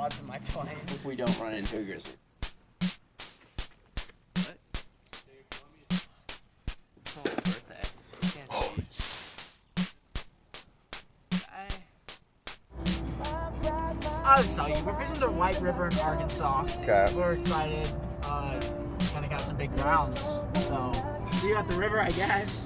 odds of my playing. If we don't run into a grizzly. What? It's someone's birthday. I can't I'll just tell you, we're fishing the White River in Arkansas. Okay. We're excited. Gonna catch some big grounds. So, see you at the river, I guess.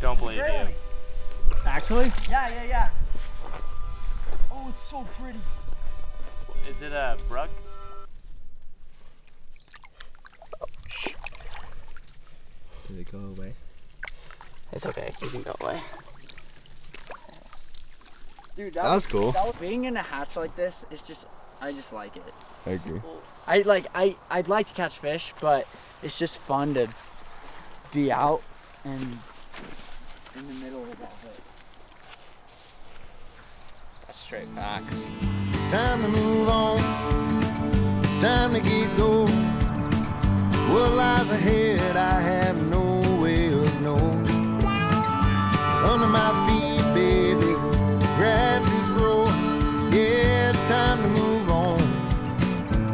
Don't believe you. Actually? Yeah. Oh, it's so pretty. Is it a brook? Did it go away? It's okay. You can go away. Dude, That was cool. Being in a hatch like this is just, I just like it. I agree. I'd like to catch fish, but it's just fun to be out and in the middle of all of it. That's straight facts. It's time to move on. It's time to get going. What lies ahead, I have no way of knowing. Under my feet, baby, grass is growing. Yeah, it's time to move on.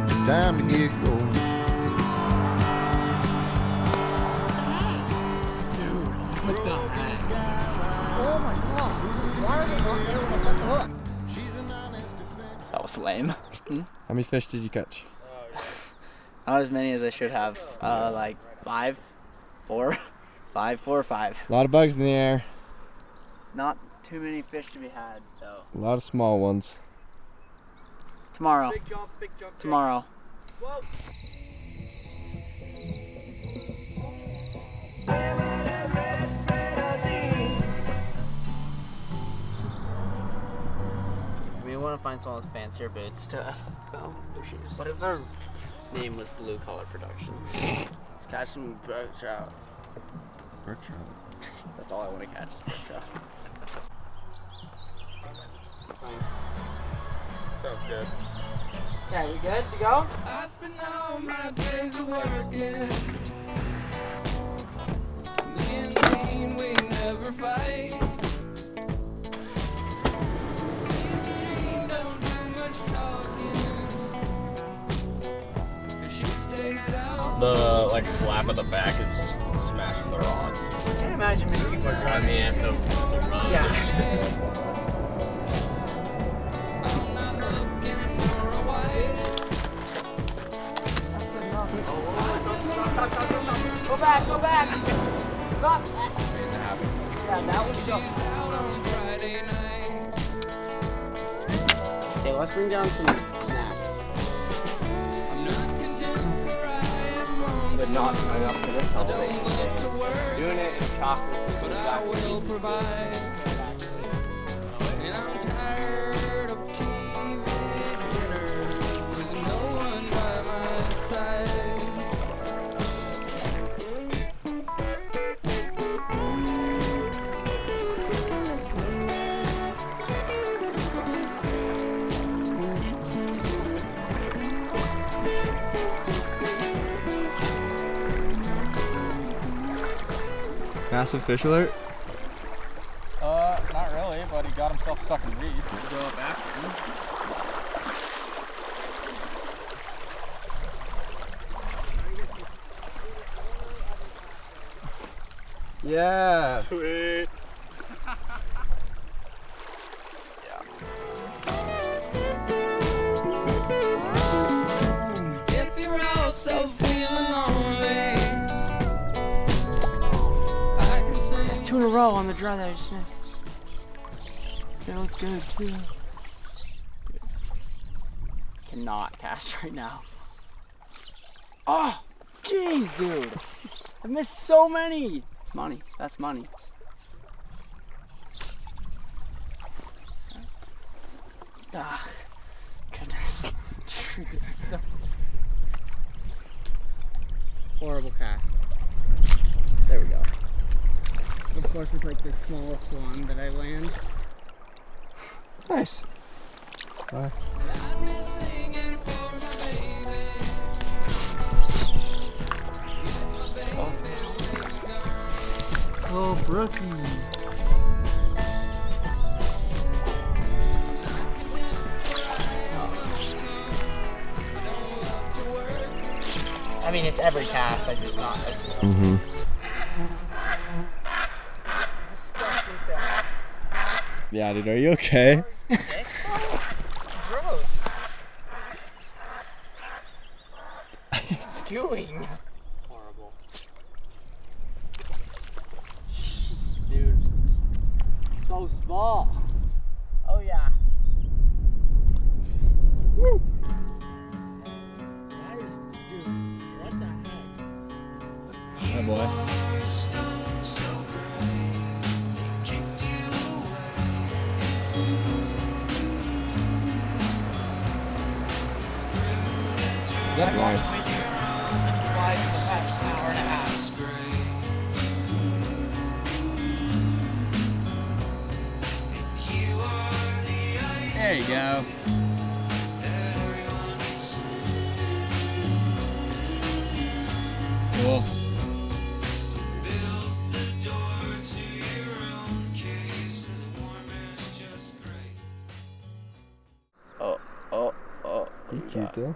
It's time to get going. What the heck? Oh my god. Why are they not there when I set the hook? That was lame. How many fish did you catch? Not as many as I should have. Like 4 or 5. A lot of bugs in the air. Not too many fish to be had, though. A lot of small ones. Tomorrow. Big jump. Tomorrow. Whoa. We want to find someone with fancier baits to fishes. What if our name was Blue Collar Productions? Let's catch some brook trout. Brook trout. That's all I want to catch is brook trout. Sounds good. Yeah, you good to go? I spend all my days working. Me and Jean, we never fight. Me and Jean don't do much talking. 'Cause she stays out. The flap of the back is smashing the rods. I can't imagine many people are driving. I mean, if the road Yeah. I'm not looking for a wife. Stop. Go back. Stop. Made that happen. Yeah, that was She's so. out on Friday night. Okay, let's bring down some snacks. I'm not content where I am wrong. But not enough for this Don't elevation love to today. work, Doing it in chocolate. but I will provide. And I'm tired of TV dinners with no one by my side. Massive fish alert. Not really, but he got himself stuck in reeds. Go up after him. Yeah. Sweet. If you're also feeling lonely, I can sing. 2 in a row on the draw that I just missed. Feels good too. Cannot cast right now. Oh, jeez, dude. I missed so many. It's money. That's money. Ah, goodness. Horrible cast. There we go. Of course, it's like the smallest one that I land. Nice. Bye. Oh, Brookie. I mean, it's every cast. I just not. Mm-hmm. Disgusting sound. Yeah, dude, are you okay? Gross. What's doing? Horrible. Dude. So small. Oh yeah. Woo! That is, dude, what the heck? Oh boy. Nice. There you go. Cool. Oh. You cute though.